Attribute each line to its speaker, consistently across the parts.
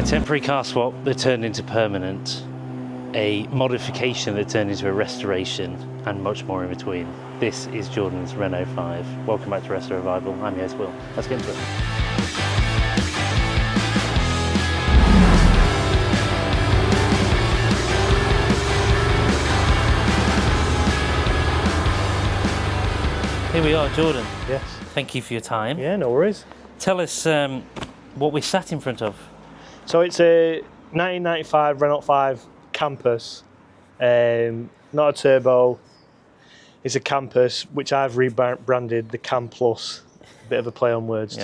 Speaker 1: A temporary car swap that turned into permanent, a modification that turned into a restoration, and much more in between. This is Jordan's Renault 5. Welcome back to Resto Revival. I'm your host, Will. Let's get into it. Here we are, Jordan.
Speaker 2: Yes.
Speaker 1: Thank you for your time.
Speaker 2: Yeah, no worries.
Speaker 1: Tell us what we sat in front of.
Speaker 2: So it's a 1995 Renault 5 Campus, not a turbo. It's a Campus, which I've rebranded the Cam Plus. A bit of a play on words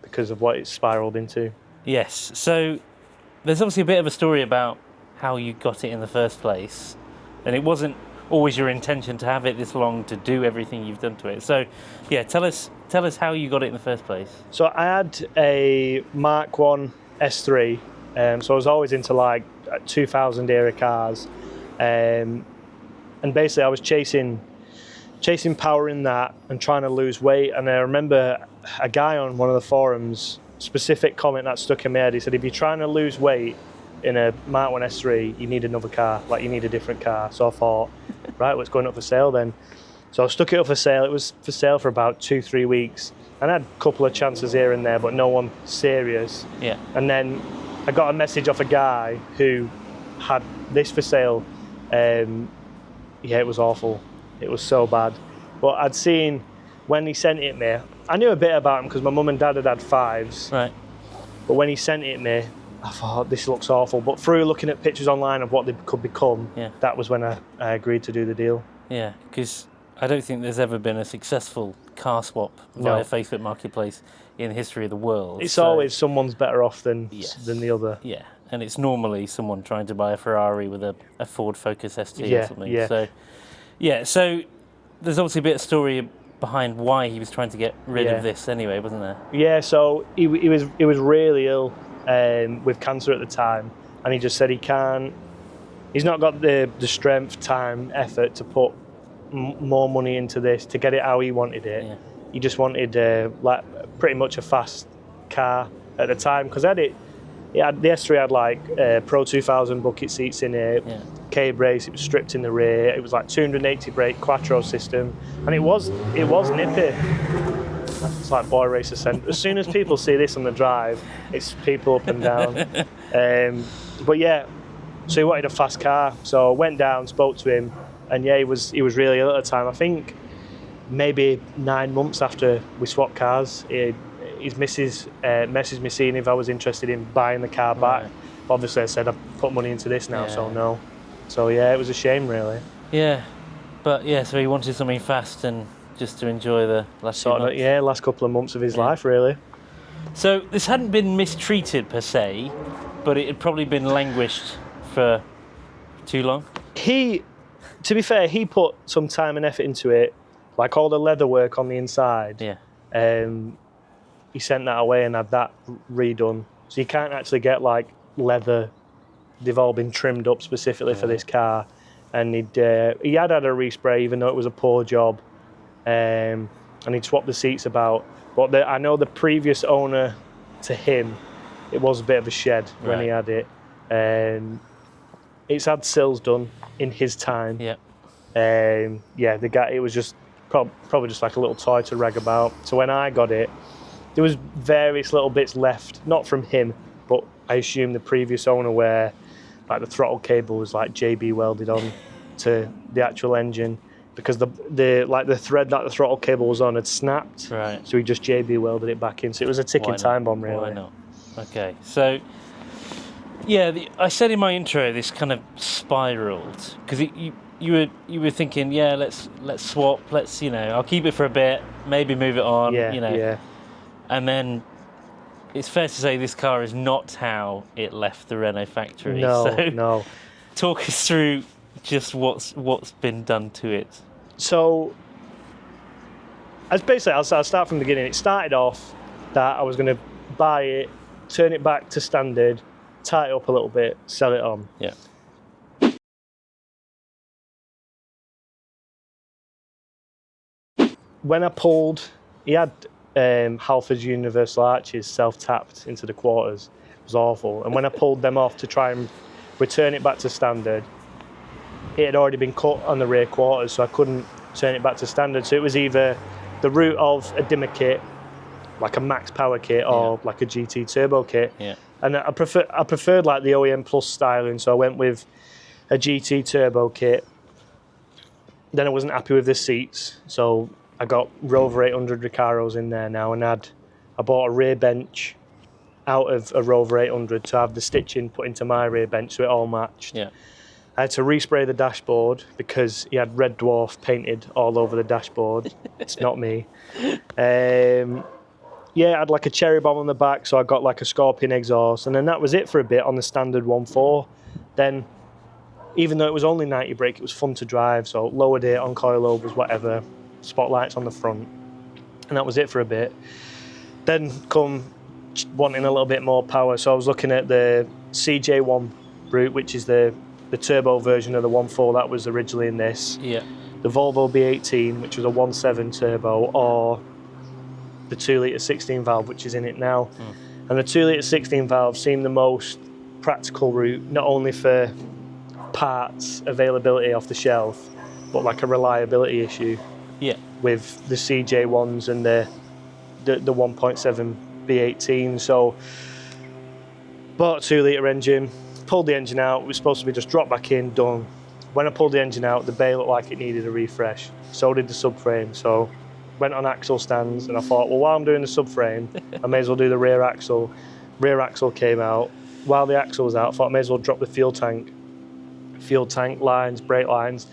Speaker 2: because of what it's spiralled into.
Speaker 1: Yes. So there's obviously a bit of a story about how you got it in the first place, and it wasn't always your intention to have it this long to do everything you've done to it. So, yeah, tell us how you got it in the first place.
Speaker 2: So I had a Mark 1 S3, so I was always into like 2000 era cars, and basically I was chasing power in that and trying to lose weight. And I remember a guy on one of the forums, specific comment that stuck in my head. He said, if you're trying to lose weight in a Mark 1 S3, you need another car, like you need a different car. So I thought, right, what's going up for sale then? So I stuck it up for sale. It was for sale for about 2-3 weeks. And I had a couple of chances here and there, but no one serious.
Speaker 1: Yeah.
Speaker 2: And then I got a message off a guy who had this for sale. It was awful. It was so bad. But I'd seen when he sent it me, I knew a bit about him because my mum and dad had 5s.
Speaker 1: Right.
Speaker 2: But when he sent it me, I thought, this looks awful. But through looking at pictures online of what they could become, that was when I agreed to do the deal. Yeah,
Speaker 1: because I don't think there's ever been a successful car swap via Facebook Marketplace in the history of the world.
Speaker 2: It's always someone's better off than the other.
Speaker 1: Yeah, and it's normally someone trying to buy a Ferrari with a Ford Focus ST or something.
Speaker 2: Yeah.
Speaker 1: So there's obviously a bit of story behind why he was trying to get rid of this anyway, wasn't there?
Speaker 2: Yeah, so he was really ill with cancer at the time, and he just said he's not got the strength, time, effort to put more money into this to get it how he wanted it. Yeah. He just wanted like pretty much a fast car at the time, because the S3 had like Pro 2000 bucket seats in it, K-brace, it was stripped in the rear, it was like 280 brake Quattro system, and it was nippy. It's like boy racer centre. As soon as people see this on the drive, it's people up and down. But yeah, so he wanted a fast car. So I went down, spoke to him, and he was really ill at the time. I think maybe 9 months after we swapped cars, his missus messaged me seeing if I was interested in buying the car back. Right. Obviously I said I've put money into this now, so no. So yeah, it was a shame really.
Speaker 1: Yeah, but so he wanted something fast and just to enjoy the last few months.
Speaker 2: Last couple of months of his life, really.
Speaker 1: So this hadn't been mistreated per se, but it had probably been languished for too long. To be fair, he put some time and effort into it, like all the leather work on the inside. Yeah. He sent that away and had that redone. So you can't actually get like leather. They've all been trimmed up specifically for this car. And he had a respray, even though it was a poor job. And he'd swapped the seats about. But I know the previous owner to him, it was a bit of a shed when he had it. It's had sills done in his time. Yeah. The guy, it was just probably just like a little toy to rag about. So when I got it, there was various little bits left, not from him, but I assume the previous owner, where like the throttle cable was like JB welded on to the actual engine, because the thread that the throttle cable was on had snapped. Right. So he just JB welded it back in. So it was a ticking time bomb, really. Why not? Okay. So I said in my intro, this kind of spiraled, because you were thinking, let's swap, I'll keep it for a bit, maybe move it on, and then it's fair to say this car is not how it left the Renault factory.
Speaker 2: No.
Speaker 1: Talk us through just what's been done to it.
Speaker 2: So, I'll start from the beginning. It started off that I was going to buy it, turn it back to standard, tie it up a little bit, sell it on.
Speaker 1: Yeah.
Speaker 2: When I pulled, he had Halfords universal arches self-tapped into the quarters, was awful. And when I pulled them off to try and return it back to standard, it had already been cut on the rear quarters, so I couldn't turn it back to standard. So it was either the route of a dimmer kit, like a max power kit, or like a GT turbo kit.
Speaker 1: Yeah.
Speaker 2: And I preferred like the OEM Plus styling, so I went with a GT turbo kit. Then I wasn't happy with the seats, so I got Rover 800 Recaros in there now, and I bought a rear bench out of a Rover 800 to have the stitching put into my rear bench so it all matched.
Speaker 1: Yeah.
Speaker 2: I had to respray the dashboard because he had Red Dwarf painted all over the dashboard. It's not me. Yeah, I had like a cherry bomb on the back, so I got like a Scorpion exhaust, and then that was it for a bit on the standard 1.4. Then, even though it was only 90 brake, it was fun to drive, so lowered it on coilovers, whatever, spotlights on the front, and that was it for a bit. Then come wanting a little bit more power, so I was looking at the CJ1 route, which is the turbo version of the 1.4 that was originally in this.
Speaker 1: Yeah.
Speaker 2: The Volvo B18, which was a 1.7 turbo, or the 2-litre 16 valve, which is in it now. And the 2-litre 16 valve seemed the most practical route, not only for parts availability off the shelf, but like a reliability issue.
Speaker 1: Yeah.
Speaker 2: With the CJ1s and the 1.7 B18. So bought a 2-litre engine, pulled the engine out. It was supposed to be just dropped back in, done. When I pulled the engine out, the bay looked like it needed a refresh. So did the subframe. So went on axle stands, and I thought, well, while I'm doing the subframe, I may as well do the rear axle. Rear axle came out. While the axle was out, I thought I may as well drop the fuel tank. Fuel tank lines, brake lines,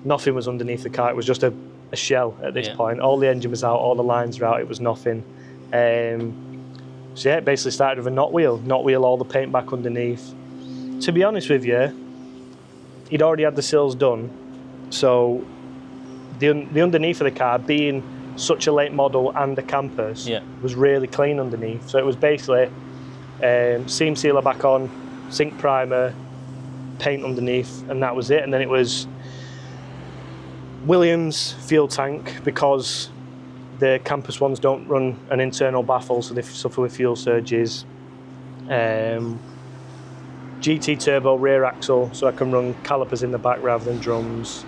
Speaker 2: nothing was underneath the car. It was just a shell at this point. All the engine was out, all the lines were out, it was nothing. So yeah, it basically started with a knot wheel, all the paint back underneath. To be honest with you, he'd already had the sills done, so the underneath of the car, being such a late model and a campus, was really clean underneath. So it was basically seam sealer back on, zinc primer, paint underneath, and that was it. And then it was Williams fuel tank, because the campus ones don't run an internal baffle, so they suffer with fuel surges. GT turbo rear axle, so I can run calipers in the back rather than drums.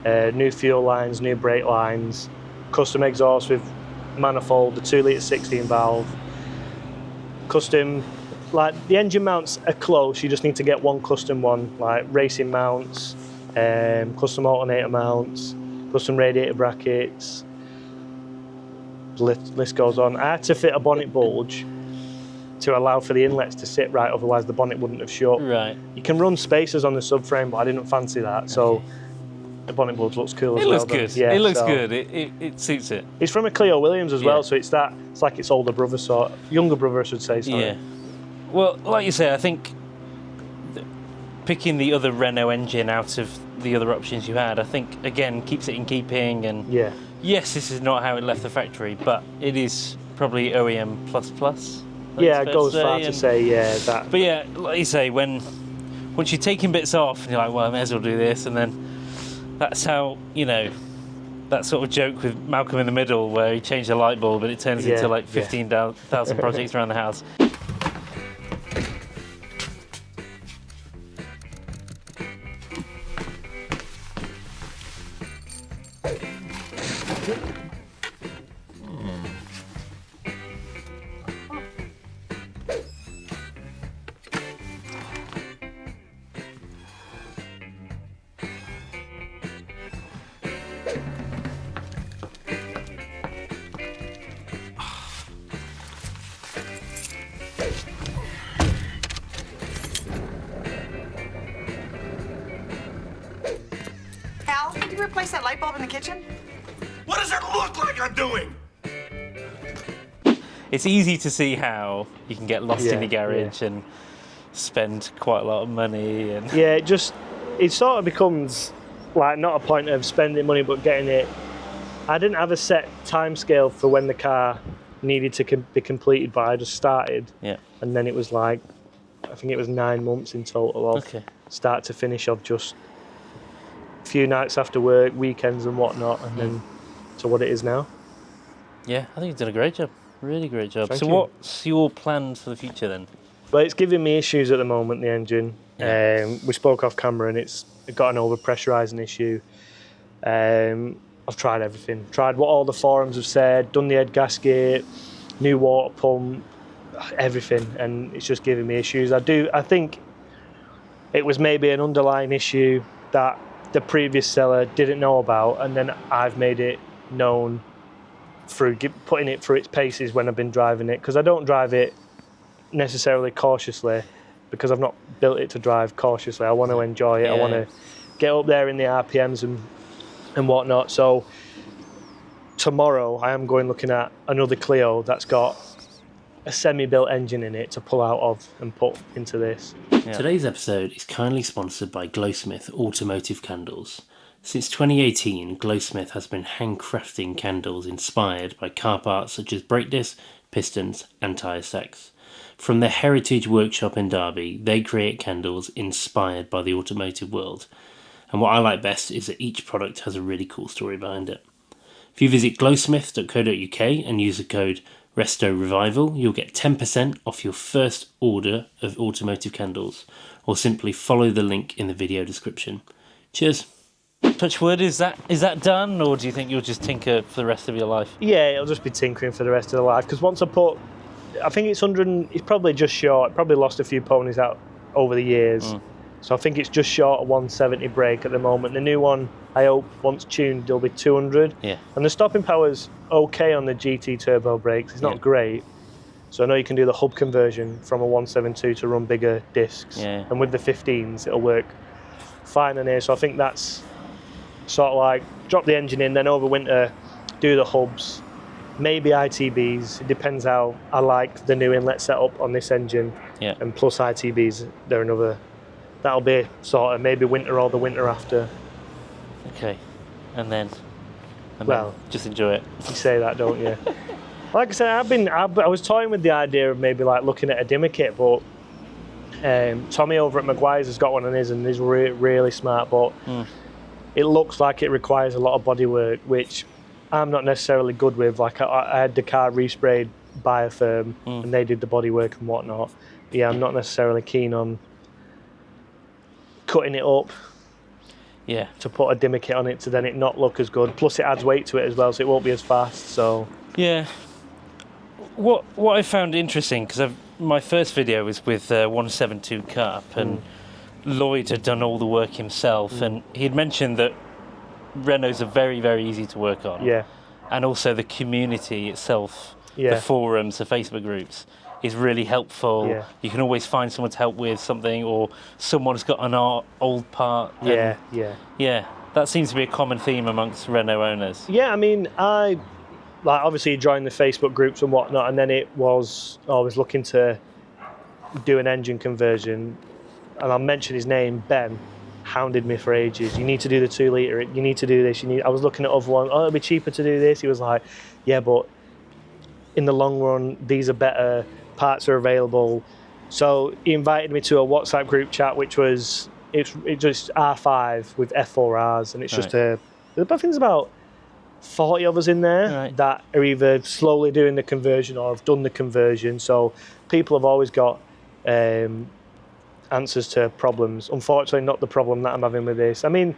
Speaker 2: New fuel lines, new brake lines, custom exhaust with manifold, the 2-litre 16 valve. Custom, like the engine mounts are close, you just need to get one custom one, like racing mounts, custom alternator mounts, custom radiator brackets. The list goes on. I had to fit a bonnet bulge to allow for the inlets to sit right, otherwise the bonnet wouldn't have shut.
Speaker 1: Right.
Speaker 2: You can run spacers on the subframe, but I didn't fancy that, so the bonnet bulge looks cool as well.
Speaker 1: It looks good.
Speaker 2: Yeah,
Speaker 1: it looks good. It suits it.
Speaker 2: It's from a Clio Williams as well, so it's like its older brother, younger brother, I should say. Sorry.
Speaker 1: Yeah. Well, like you say, I think picking the other Renault engine out of the other options you had, I think again keeps it in keeping. And yes, this is not how it left the factory, but it is probably OEM plus.
Speaker 2: Yeah, it goes far to say, that.
Speaker 1: But yeah, like you say, once you're taking bits off, and you're like, well, I may as well do this, and then that's how, that sort of joke with Malcolm in the Middle, where he changed the light bulb, and it turns into like 15,000 projects around the house.
Speaker 3: Replace that light bulb in the kitchen?
Speaker 4: What does it look like I'm doing?
Speaker 1: It's easy to see how you can get lost in the garage and spend quite a lot of money. And
Speaker 2: it sort of becomes like not a point of spending money, but getting it. I didn't have a set time scale for when the car needed to be completed, but I just started. Yeah. And then it was like, I think it was 9 months in total of start to finish of just a few nights after work, weekends and whatnot, and then to what it is now.
Speaker 1: Yeah, I think you've done a great job. Really great job.
Speaker 2: Thank
Speaker 1: so
Speaker 2: you.
Speaker 1: what's your plans for the future then?
Speaker 2: But it's giving me issues at the moment, the engine. We spoke off camera and it's got an over-pressurising issue. I've tried everything. Tried what all the forums have said, done the head gasket, new water pump, everything, and it's just giving me issues. I think it was maybe an underlying issue that the previous seller didn't know about, and then I've made it known through putting it through its paces when I've been driving it, because I don't drive it necessarily cautiously, because I've not built it to drive cautiously. I want to enjoy it. I want to get up there in the RPMs and whatnot. So tomorrow I am going looking at another Clio that's got a semi-built engine in it to pull out of and put into this.
Speaker 5: Today's episode is kindly sponsored by Glowsmith Automotive Candles. Since 2018, Glowsmith has been handcrafting candles inspired by car parts such as brake discs, pistons and tyre stacks. From their heritage workshop in Derby, they create candles inspired by the automotive world. And what I like best is that each product has a really cool story behind it. If you visit glowsmith.co.uk and use the code RestoRevival, you'll get 10% off your first order of automotive candles, or simply follow the link in the video description. Cheers.
Speaker 6: Touch wood, is that done, or do you think you'll just tinker for the rest of your life?
Speaker 2: Yeah, it'll just be tinkering for the rest of the life, because once I think it's 100, it's probably just short. It probably lost a few ponies out over the years. So I think it's just short of 170 brake at the moment. The new one, I hope, once tuned, it'll be 200.
Speaker 6: Yeah.
Speaker 2: And the stopping power's okay on the GT turbo brakes. It's not great. So I know you can do the hub conversion from a 172 to run bigger discs.
Speaker 6: Yeah.
Speaker 2: And with the 15s, it'll work fine in here. So I think that's sort of like drop the engine in, then over winter, do the hubs, maybe ITBs. It depends how I like the new inlet setup on this engine.
Speaker 6: Yeah.
Speaker 2: And plus ITBs, they're another. That'll be sort of maybe winter or the winter after.
Speaker 6: Okay. And then just enjoy it.
Speaker 2: You say that, don't you? Like I said, I was toying with the idea of maybe like looking at a dimmer kit, but Tommy over at Maguire's has got one on his, and he's really smart, but it looks like it requires a lot of bodywork, which I'm not necessarily good with. Like I had the car resprayed by a firm, and they did the bodywork and whatnot. But yeah, I'm not necessarily keen on cutting it up to put a dimmer kit on it to then it not look as good. Plus it adds weight to it as well, so it won't be as fast. So
Speaker 6: yeah, what I found interesting, because my first video was with 172 Cup, and Lloyd had done all the work himself, and he had mentioned that Renaults are very, very easy to work on.
Speaker 2: Yeah.
Speaker 6: And also the community itself, the forums, the Facebook groups, is really helpful.
Speaker 2: Yeah.
Speaker 6: You can always find someone to help with something, or someone's got an old part.
Speaker 2: Yeah.
Speaker 6: That seems to be a common theme amongst Renault owners.
Speaker 2: Yeah, I mean, I obviously joined the Facebook groups and whatnot, and then I was looking to do an engine conversion, and I'll mention his name. Ben hounded me for ages. You need to do the 2 litre. You need to do this. I was looking at other ones. Oh, it'll be cheaper to do this. He was like, yeah, but in the long run, these are better. Parts are available. So he invited me to a WhatsApp group chat, which was it's just R5 with F4Rs, and it's just I think there's about 40 of us in there that are either slowly doing the conversion or have done the conversion. So people have always got answers to problems. Unfortunately, not the problem that I'm having with this. I mean,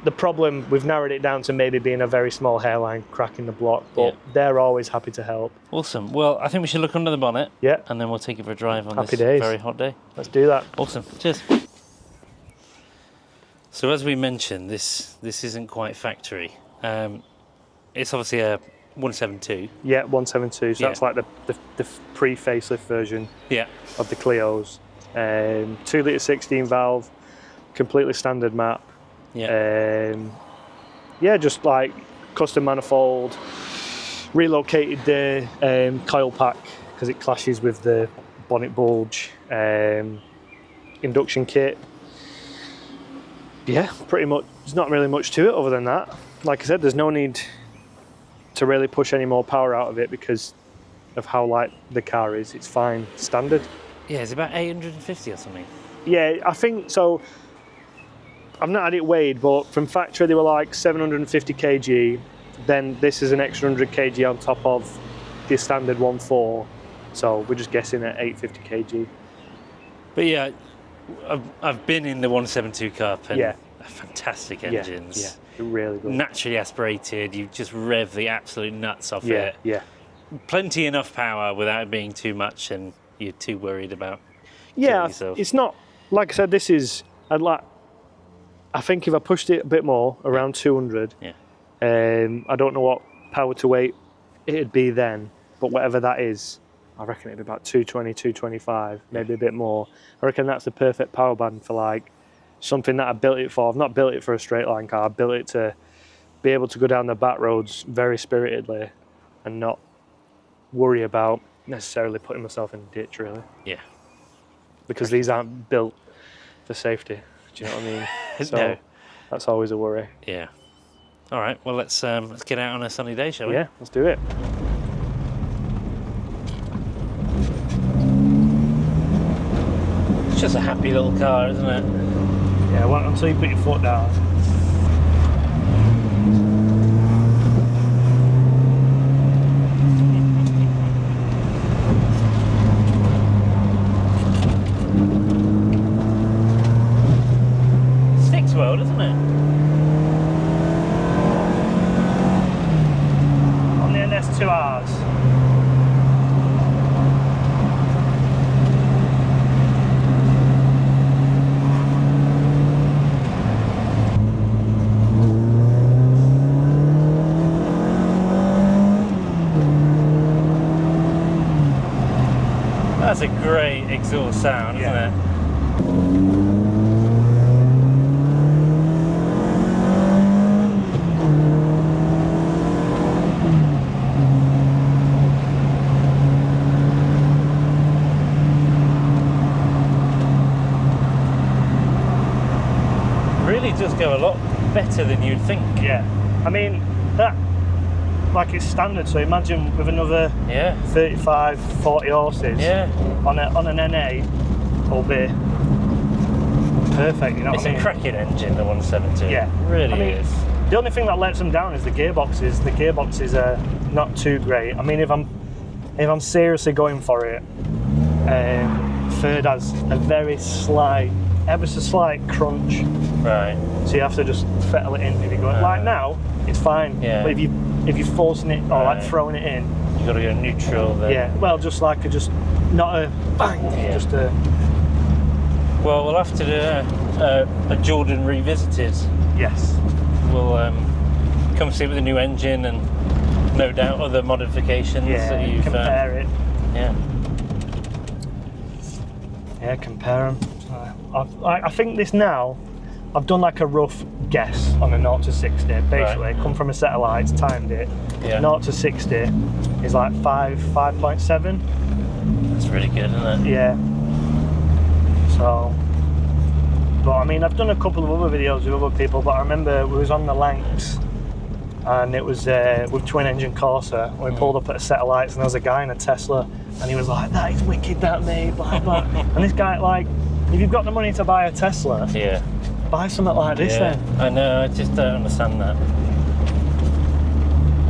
Speaker 2: the problem, we've narrowed it down to maybe being a very small hairline crack in the block, but they're always happy to help.
Speaker 6: Awesome. Well, I think we should look under the bonnet.
Speaker 2: Yeah.
Speaker 6: And then we'll take it for a drive on
Speaker 2: Happy
Speaker 6: this
Speaker 2: days.
Speaker 6: very hot day.
Speaker 2: Let's do that.
Speaker 6: Awesome. Cheers. So as we mentioned, this isn't quite factory. It's obviously a 172.
Speaker 2: Yeah, 172. So that's like the pre-facelift version of the Clios. 2 litre 16 valve, completely standard map. Just like custom manifold, relocated the coil pack because it clashes with the bonnet bulge, induction kit. Yeah, pretty much. There's not really much to it other than that. Like I said, there's no need to really push any more power out of it because of how light the car is. It's fine, standard.
Speaker 6: Yeah, it's about 850 or something.
Speaker 2: Yeah, I think so. I've not had it weighed, but from factory they were like 750 kg. Then this is an extra 100 kg on top of the standard 1.4. So we're just guessing at 850 kg.
Speaker 6: But yeah, I've been in the 172 Cup and
Speaker 2: Yeah.
Speaker 6: fantastic engines.
Speaker 2: Yeah, really good.
Speaker 6: Naturally aspirated, you just rev the absolute nuts off
Speaker 2: Yeah,
Speaker 6: it.
Speaker 2: yeah.
Speaker 6: Plenty enough power without it being too much and you're too worried about killing
Speaker 2: Yeah,
Speaker 6: yourself.
Speaker 2: it's not, like I said, this is, I think if I pushed it a bit more, around 200,
Speaker 6: Yeah.
Speaker 2: I don't know what power to weight it'd be then, but whatever that is, I reckon it'd be about 220, 225, maybe a bit more. I reckon that's the perfect power band for like something that I built it for. I've not built it for a straight line car, I built it to be able to go down the back roads very spiritedly and not worry about necessarily putting myself in a ditch, really.
Speaker 6: Yeah.
Speaker 2: Because these aren't built for safety. Do you know what I mean? So
Speaker 6: No.
Speaker 2: that's always a worry.
Speaker 6: Yeah. All right. Well, let's get out on a sunny day, shall we?
Speaker 2: Yeah, let's do it.
Speaker 6: It's just a happy little car, isn't it?
Speaker 2: Yeah, well, until you put your foot down.
Speaker 6: Sticks well, doesn't it?
Speaker 2: On the NS2Rs.
Speaker 6: That's a great exhaust sound, isn't
Speaker 2: Yeah.
Speaker 6: it? Really does go a lot better than you'd think.
Speaker 2: Yeah. I mean, that, like it's standard, so imagine with another
Speaker 6: Yeah.
Speaker 2: 35, 40 horses
Speaker 6: Yeah.
Speaker 2: on an NA, will be perfect, you know
Speaker 6: It's
Speaker 2: what I
Speaker 6: a
Speaker 2: mean?
Speaker 6: cracking engine, the 172.
Speaker 2: Yeah.
Speaker 6: Really
Speaker 2: I mean,
Speaker 6: is.
Speaker 2: The only thing that lets them down is the gearboxes. The gearboxes are not too great. I mean, if I'm seriously going for it, third has a very slight, ever so slight crunch.
Speaker 6: Right.
Speaker 2: So you have to just fettle it in if you go. Like now, it's fine.
Speaker 6: Yeah.
Speaker 2: But if you're forcing it or like
Speaker 6: Right.
Speaker 2: throwing it in,
Speaker 6: You've got to go neutral then.
Speaker 2: yeah. Well, just like not a bang,
Speaker 6: Yeah.
Speaker 2: just a.
Speaker 6: Well, we'll have to do a Jordan Revisited.
Speaker 2: Yes.
Speaker 6: We'll come see it with a new engine and no doubt other modifications
Speaker 2: Yeah.
Speaker 6: that you've
Speaker 2: Compare it.
Speaker 6: Yeah.
Speaker 2: Yeah, compare them. I think this now, I've done like a rough guess on a 0 to 60. Basically,
Speaker 6: Right.
Speaker 2: come from a set of lights, timed it.
Speaker 6: Yeah.
Speaker 2: 0 to 60 is like 5.7.
Speaker 6: That's really good, isn't it?
Speaker 2: Yeah. So, but I mean, I've done a couple of other videos with other people, but I remember we was on the Lancs and it was with twin engine Corsa. And we pulled up at a set of lights and there was a guy in a Tesla and he was like, "That is wicked, that mate, blah blah." And this guy, like, if you've got the money to buy a Tesla,
Speaker 6: Yeah.
Speaker 2: buy something like this
Speaker 6: Yeah.
Speaker 2: then.
Speaker 6: I know, I just don't understand that.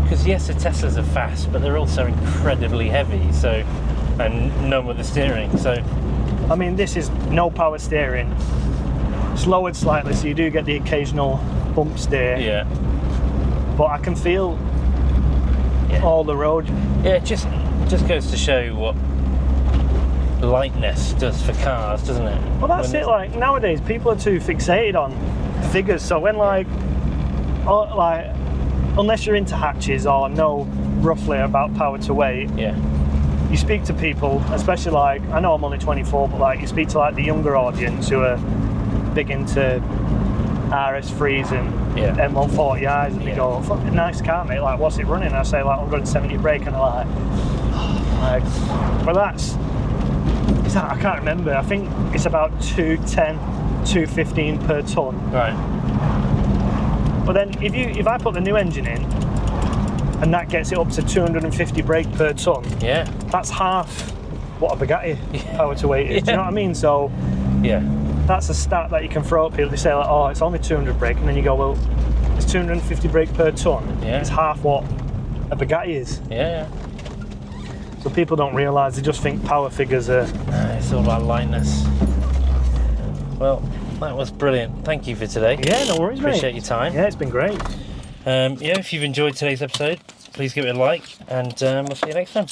Speaker 6: Because yes, the Teslas are fast, but they're also incredibly heavy, so, and none with the steering, so,
Speaker 2: I mean, this is no power steering. It's lowered slightly, so you do get the occasional bump steer.
Speaker 6: yeah.
Speaker 2: But I can feel
Speaker 6: Yeah.
Speaker 2: all the road.
Speaker 6: Yeah, it just goes to show what lightness does for cars, doesn't it?
Speaker 2: Well, that's
Speaker 6: When
Speaker 2: it. Like nowadays, people are too fixated on figures. So when unless you're into hatches or know roughly about power to weight,
Speaker 6: Yeah.
Speaker 2: you speak to people, especially like, I know I'm only 24, but like you speak to like the younger audience who are big into RS3s and
Speaker 6: Yeah.
Speaker 2: M140Is, and they
Speaker 6: Yeah.
Speaker 2: go, "Fucking nice car, mate. Like, what's it running?" I say like 170 brake, and they're like, well, is that? I can't remember. I think it's about 210, 215 per ton.
Speaker 6: Right.
Speaker 2: But then if I put the new engine in, and that gets it up to 250 brake per ton,
Speaker 6: Yeah.
Speaker 2: that's half what a Bugatti power to weight is. Do you know what I mean? So
Speaker 6: Yeah.
Speaker 2: that's a stat that you can throw at people. They say like, "Oh, it's only 200 brake," and then you go, "Well, it's 250 brake per ton.
Speaker 6: Yeah.
Speaker 2: It's half what a Bugatti is."
Speaker 6: Yeah.
Speaker 2: So people don't realise, they just think power figures are...
Speaker 6: It's all about lightness. Well, that was brilliant. Thank you for today.
Speaker 2: Yeah, no worries, mate.
Speaker 6: Appreciate your time.
Speaker 2: Yeah, it's been great.
Speaker 6: Yeah, if you've enjoyed today's episode, please give it a like, and we'll see you next time.